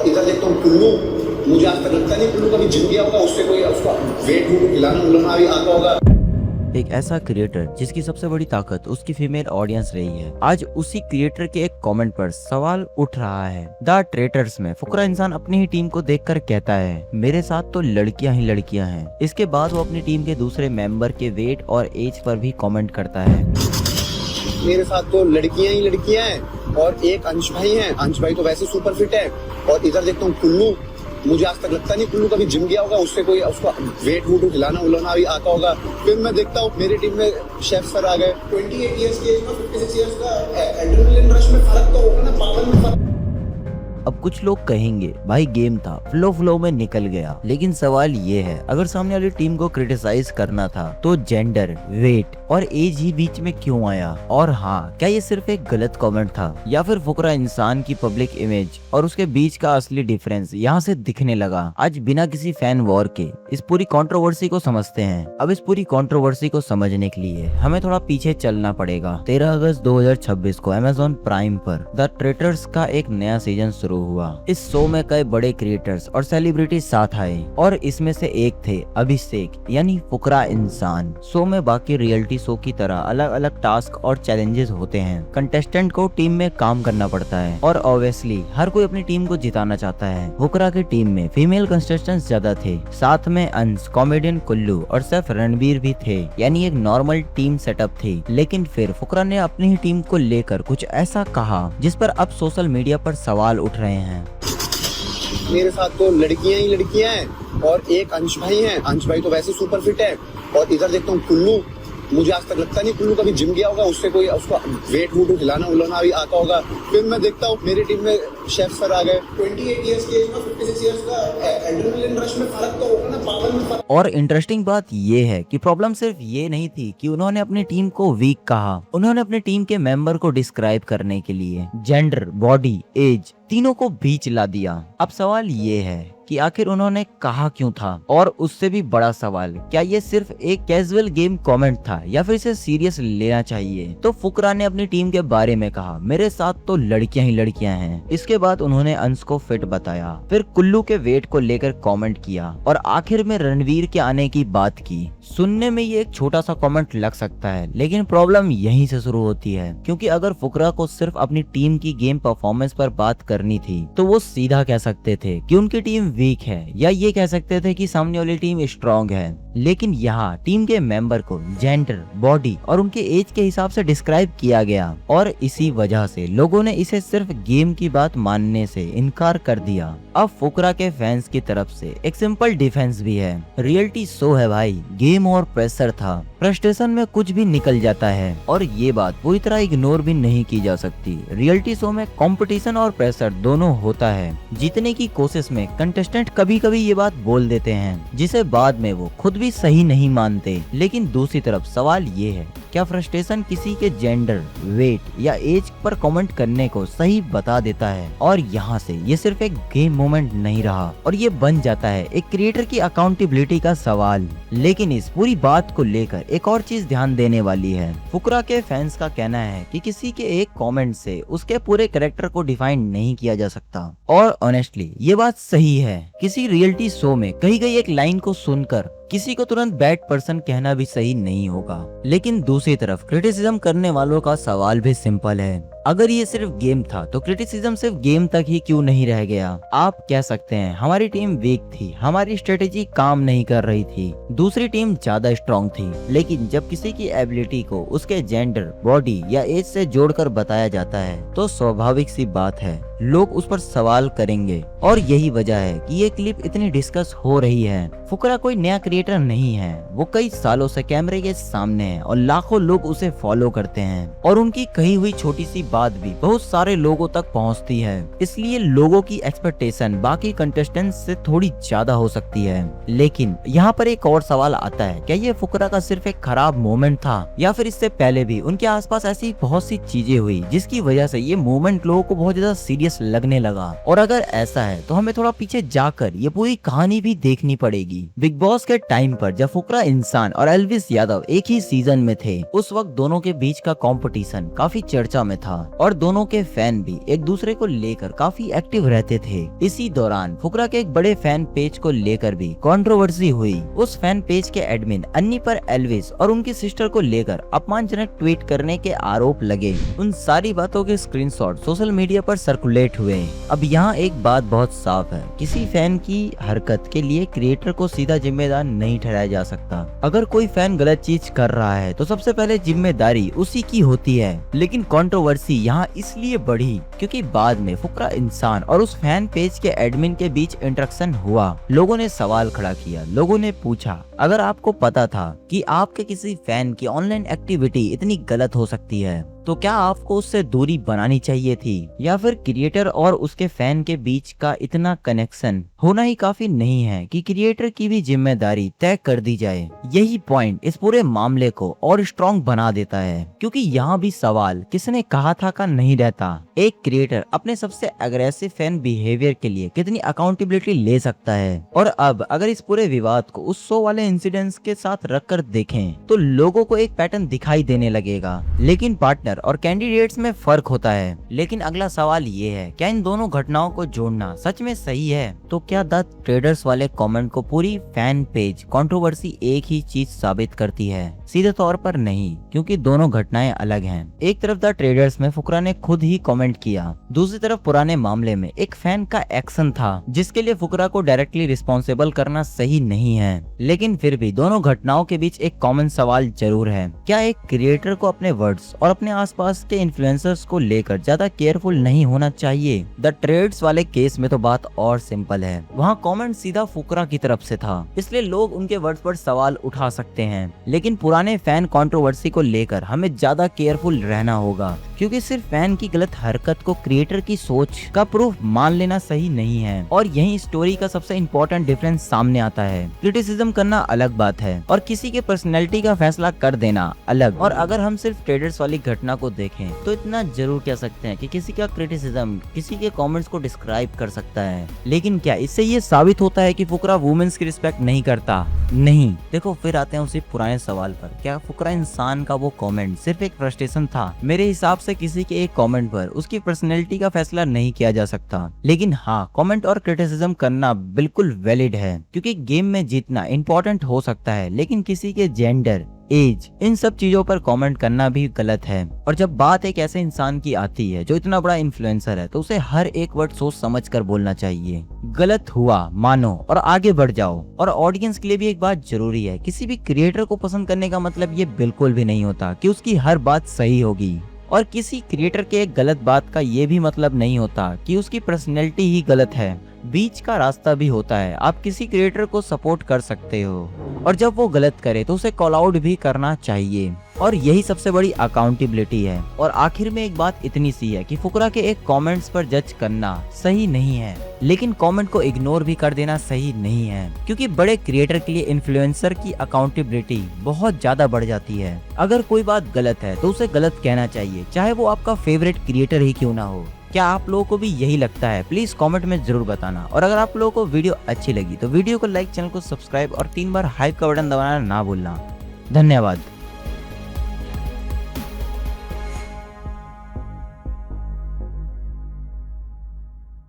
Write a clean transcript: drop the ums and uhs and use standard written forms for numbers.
और इधर देखता हूँ कुल्लू, मुझे आज तक लगता नहीं कुल्लू कभी जिम गया होगा, उससे कोई उसका वेट वूट हिलाना उलाना भी आता होगा। एक ऐसा क्रिएटर जिसकी सबसे बड़ी ताकत उसकी फीमेल ऑडियंस रही है, आज उसी क्रिएटर के एक कमेंट पर सवाल उठ रहा है। द ट्रेटर्स में फुकरा इंसान अपनी ही टीम को देखकर कहता है, मेरे साथ तो लड़कियां ही लड़कियां हैं। इसके बाद वो अपनी टीम के दूसरे मेंबर के वेट और एज पर भी कमेंट करता है। मेरे साथ तो लड़कियां ही लड़कियां हैं और एक अंश भाई है, अंश भाई तो वैसे सुपर फिट है। और इधर देखता हूँ कुल्लू, मुझे आज तक लगता नहीं कुल्लू कभी जिम गया होगा, उससे कोई उसका वेट वूट हिलाना उलाना भी आता होगा। फिर मैं देखता हूँ मेरी टीम में शेफ सर आ गए। 28 इयर्स की एज में 56 इयर्स का एड्रेनलिन रश में फर्क तो होगा ना, पावर में फर्क। अब कुछ लोग कहेंगे भाई गेम था, फ्लो में निकल गया। लेकिन सवाल ये है, अगर सामने वाली टीम को क्रिटिसाइज करना था तो जेंडर, वेट और एज ही बीच में क्यों आया? और हाँ, क्या ये सिर्फ एक गलत कमेंट था या फिर फुकरा इंसान की पब्लिक इमेज और उसके बीच का असली डिफरेंस यहाँ से दिखने लगा? आज बिना किसी फैन वॉर के इस पूरी कंट्रोवर्सी को समझते हैं। अब इस पूरी कंट्रोवर्सी को समझने के लिए हमें थोड़ा पीछे चलना पड़ेगा। 13 अगस्त 2026 को अमेज़न प्राइम पर द ट्रेटर्स का एक नया सीजन शुरू हुआ। इस शो में कई बड़े क्रिएटर्स और सेलिब्रिटी साथ आए और इसमें से एक थे अभिषेक यानी फुकरा इंसान। शो में बाकी रियलिटी शो की तरह अलग अलग टास्क और चैलेंजेस होते हैं। कंटेस्टेंट को टीम में काम करना पड़ता है और ऑब्वियसली हर कोई अपनी टीम को जिताना चाहता है। फुकरा की टीम में फीमेल कंटेस्टेंट्स ज्यादा थे, साथ में अंश, कॉमेडियन कुल्लू और सिर्फ रणबीर भी थे, यानी एक नॉर्मल टीम सेटअप थी। लेकिन फिर फुकरा ने अपनी ही टीम को लेकर कुछ ऐसा कहा जिस पर अब सोशल मीडिया पर सवाल उठ रहे हैं। मेरे साथ तो लड़कियां ही लड़कियां हैं और एक अंश भाई है, अंश भाई तो वैसे सुपर फिट है। और इधर देखता हूँ कुल्लू, मुझे आज तक लगता नहीं कुल्लू कभी जिम गया होगा, उससे कोई उसका वेट वूट हिलाना उलाना भी आता होगा। फिर मैं देखता हूँ मेरी टीम में शेफ सर आ गए। 28 इयर्स की एज में 56 इयर्स का एड्रेनलिन रश में फर्क तो होगा ना, पावर में फर्क। और इंटरेस्टिंग बात ये है कि प्रॉब्लम सिर्फ ये नहीं थी कि उन्होंने अपनी टीम को वीक कहा। उन्होंने अपनी टीम के मेंबर को डिस्क्राइब करने के लिए जेंडर, बॉडी, एज तीनों को बीच ला दिया। अब सवाल ये है कि आखिर उन्होंने कहा क्यों था? और उससे भी बड़ा सवाल, क्या ये सिर्फ एक कैजुअल गेम कमेंट था या फिर इसे सीरियस लेना चाहिए? तो फुकरा ने अपनी टीम के बारे में कहा, मेरे साथ तो लड़कियां ही लड़कियां हैं। इसके बाद उन्होंने अंश को फिट बताया, फिर कुल्लू के वेट को लेकर कमेंट किया और आखिर में रणवीर के आने की बात की। सुनने में ये एक छोटा सा कमेंट लग सकता है, लेकिन प्रॉब्लम यहीं से शुरू होती है, क्योंकि अगर फुकरा को सिर्फ अपनी टीम की गेम परफॉर्मेंस पर बात करनी थी तो वो सीधा कह सकते थे कि उनकी टीम वीक है, या ये कह सकते थे कि सामने वाली टीम स्ट्रॉन्ग है। लेकिन यहाँ टीम के मेंबर को जेंडर, बॉडी और उनके एज के हिसाब से डिस्क्राइब किया गया और इसी वजह से लोगों ने इसे सिर्फ गेम की बात मानने से इनकार कर दिया। अब फुकरा के फैंस की तरफ से एक सिंपल डिफेंस भी है, रियलिटी शो है भाई, गेम और प्रेशर था, फ्रस्ट्रेशन में कुछ भी निकल जाता है और ये बात पूरी तरह इग्नोर भी नहीं की जा सकती। रियलिटी शो में कंपटीशन और प्रेशर दोनों होता है। जीतने की कोशिश में कंटेस्टेंट कभी कभी ये बात बोल देते हैं जिसे बाद में वो खुद भी सही नहीं मानते। लेकिन दूसरी तरफ सवाल ये है, क्या फ्रस्ट्रेशन किसी के जेंडर, वेट या एज पर कमेंट करने को सही बता देता है? और यहाँ से ये सिर्फ एक गेम मोमेंट नहीं रहा और ये बन जाता है एक क्रिएटर की अकाउंटेबिलिटी का सवाल। लेकिन इस पूरी बात को लेकर एक और चीज ध्यान देने वाली है। फुकरा के फैंस का कहना है कि किसी के एक कमेंट से उसके पूरे कैरेक्टर को डिफाइन नहीं किया जा सकता और ऑनेस्टली ये बात सही है। किसी रियलिटी शो में कही गई एक लाइन को सुनकर किसी को तुरंत बैड पर्सन कहना भी सही नहीं होगा। लेकिन दूसरी तरफ क्रिटिसिज्म करने वालों का सवाल भी सिंपल है, अगर ये सिर्फ गेम था तो क्रिटिसिज्म सिर्फ गेम तक ही क्यों नहीं रह गया? आप कह सकते हैं हमारी टीम वीक थी, हमारी स्ट्रेटेजी काम नहीं कर रही थी, दूसरी टीम ज्यादा स्ट्रॉन्ग थी। लेकिन जब किसी की एबिलिटी को उसके जेंडर, बॉडी या एज से जोड़कर बताया जाता है तो स्वाभाविक सी बात है लोग उस पर सवाल करेंगे और यही वजह है कि ये क्लिप इतनी डिस्कस हो रही है। फुकरा कोई नया क्रिएटर नहीं है, वो कई सालों से कैमरे के सामने है और लाखों लोग उसे फॉलो करते हैं और उनकी कही हुई छोटी सी बात भी बहुत सारे लोगों तक पहुंचती है। इसलिए लोगों की एक्सपेक्टेशन बाकी कंटेस्टेंट्स से थोड़ी ज्यादा हो सकती है। लेकिन यहाँ पर एक और सवाल आता है, क्या ये फुकरा का सिर्फ एक खराब मोमेंट था या फिर इससे पहले भी उनके आसपास ऐसी बहुत सी चीजें हुई जिसकी वजह से ये मोमेंट लोगों को बहुत ज्यादा सीरियस लगने लगा? और अगर ऐसा है तो हमें थोड़ा पीछे जाकर ये पूरी कहानी भी देखनी पड़ेगी। बिग बॉस के टाइम पर जब फुकरा इंसान और एल्विस यादव एक ही सीजन में थे, उस वक्त दोनों के बीच का कंपटीशन काफी चर्चा में था। और दोनों के फैन भी एक दूसरे को लेकर काफी एक्टिव रहते थे। इसी दौरान फुकरा के एक बड़े फैन पेज को लेकर भी कंट्रोवर्सी हुई। उस फैन पेज के एडमिन अन्नी पर एल्विस और उनकी सिस्टर को लेकर अपमानजनक ट्वीट करने के आरोप लगे। उन सारी बातों के स्क्रीनशॉट सोशल मीडिया पर सर्कुलेट हुए। अब यहाँ एक बात बहुत साफ है, किसी फैन की हरकत के लिए क्रिएटर को सीधा जिम्मेदार नहीं ठहराया जा सकता। अगर कोई फैन गलत चीज कर रहा है तो सबसे पहले जिम्मेदारी उसी की होती है। लेकिन कंट्रोवर्सी यहाँ इसलिए बढ़ी क्योंकि बाद में फुकरा इंसान और उस फैन पेज के एडमिन के बीच इंटरेक्शन हुआ। लोगों ने सवाल खड़ा किया, लोगों ने पूछा, अगर आपको पता था कि आपके किसी फैन की ऑनलाइन एक्टिविटी इतनी गलत हो सकती है तो क्या आपको उससे दूरी बनानी चाहिए थी, या फिर क्रिएटर और उसके फैन के बीच का इतना कनेक्शन होना ही काफी नहीं है कि क्रिएटर की भी जिम्मेदारी तय कर दी जाए। यही पॉइंट इस पूरे मामले को और स्ट्रॉन्ग बना देता है, क्योंकि यहाँ भी सवाल किसने कहा था का नहीं रहता। एक क्रिएटर अपने सबसे अग्रेसिव फैन बिहेवियर के लिए कितनी अकाउंटेबिलिटी ले सकता है। और अब अगर इस पूरे विवाद को उस शो वाले इंसिडेंट्स के साथ रखकर देखें तो लोगों को एक पैटर्न दिखाई देने लगेगा, लेकिन पार्टनर और कैंडिडेट्स में फर्क होता है। लेकिन अगला सवाल ये है, क्या इन दोनों घटनाओं को जोड़ना सच में सही है? तो क्या द ट्रेडर्स वाले कमेंट को पूरी फैन पेज कंट्रोवर्सी एक ही चीज साबित करती है? सीधे तौर पर नहीं, क्योंकि दोनों घटनाएं अलग हैं। एक तरफ द ट्रेडर्स में फुकरा ने खुद ही कमेंट किया, दूसरी तरफ पुराने मामले में एक फैन का एक्शन था जिसके लिए फुकरा को डायरेक्टली रिस्पॉन्सिबल करना सही नहीं है। लेकिन फिर भी दोनों घटनाओं के बीच एक कॉमन सवाल जरूर है, क्या एक क्रिएटर को अपने वर्ड्स और अपने आसपास के इन्फ्लुएंसर्स को लेकर ज्यादा केयरफुल नहीं होना चाहिए? द ट्रेड्स वाले केस में तो बात और सिंपल है, वहाँ कमेंट सीधा फुकरा की तरफ से था, इसलिए लोग उनके वर्ड्स पर सवाल उठा सकते हैं। लेकिन पुराने फैन कंट्रोवर्सी को लेकर हमें ज्यादा केयरफुल रहना होगा, क्योंकि सिर्फ फैन की गलत हरकत को क्रिएटर की सोच का प्रूफ मान लेना सही नहीं है। और यही स्टोरी का सबसे इम्पोर्टेंट डिफरेंस सामने आता है। क्रिटिसिज्म करना अलग बात है और किसी के पर्सनैलिटी का फैसला कर देना अलग। और अगर हम सिर्फ ट्रेडर्स वाली घटना को देखें तो इतना जरूर कह सकते हैं कि किसी का क्रिटिसिज्म किसी के कमेंट्स को डिस्क्राइब कर सकता है, लेकिन क्या इससे ये साबित होता है कि फुकरा वुमेन्स की रिस्पेक्ट नहीं करता? नहीं। देखो फिर आते हैं उसी पुराने सवाल पर, क्या फुकरा इंसान का वो कमेंट सिर्फ एक फ्रस्ट्रेशन था? मेरे हिसाब से किसी के एक कमेंट पर उसकी पर्सनैलिटी का फैसला नहीं किया जा सकता। लेकिन हाँ, कमेंट और क्रिटिसिज्म करना बिल्कुल वैलिड है, क्योंकि गेम में जीतना इंपॉर्टेंट हो सकता है, लेकिन किसी के जेंडर, एज, इन सब चीजों पर कमेंट करना भी गलत है। और जब बात एक ऐसे इंसान की आती है जो इतना बड़ा इन्फ्लुएंसर है तो उसे हर एक वर्ड सोच समझ कर बोलना चाहिए। गलत हुआ मानो और आगे बढ़ जाओ। और ऑडियंस के लिए भी एक बात जरूरी है, किसी भी क्रिएटर को पसंद करने का मतलब ये बिल्कुल भी नहीं होता कि उसकी हर बात सही होगी, और किसी क्रिएटर के एक गलत बात का ये भी मतलब नहीं होता कि उसकी पर्सनैलिटी ही गलत है। बीच का रास्ता भी होता है। आप किसी क्रिएटर को सपोर्ट कर सकते हो और जब वो गलत करे तो उसे कॉल आउट भी करना चाहिए, और यही सबसे बड़ी अकाउंटेबिलिटी है। और आखिर में एक बात इतनी सी है कि फुकरा के एक कमेंट्स पर जज करना सही नहीं है, लेकिन कमेंट को इग्नोर भी कर देना सही नहीं है, क्योंकि बड़े क्रिएटर के लिए इन्फ्लुएंसर की अकाउंटेबिलिटी बहुत ज्यादा बढ़ जाती है। अगर कोई बात गलत है तो उसे गलत कहना चाहिए, चाहे वो आपका फेवरेट क्रिएटर ही क्यों ना हो। क्या आप लोगों को भी यही लगता है? प्लीज कमेंट में जरूर बताना। और अगर आप लोगों को वीडियो अच्छी लगी तो वीडियो को लाइक, चैनल को सब्सक्राइब और 3 बार हाइप का बटन दबाना ना भूलना। धन्यवाद।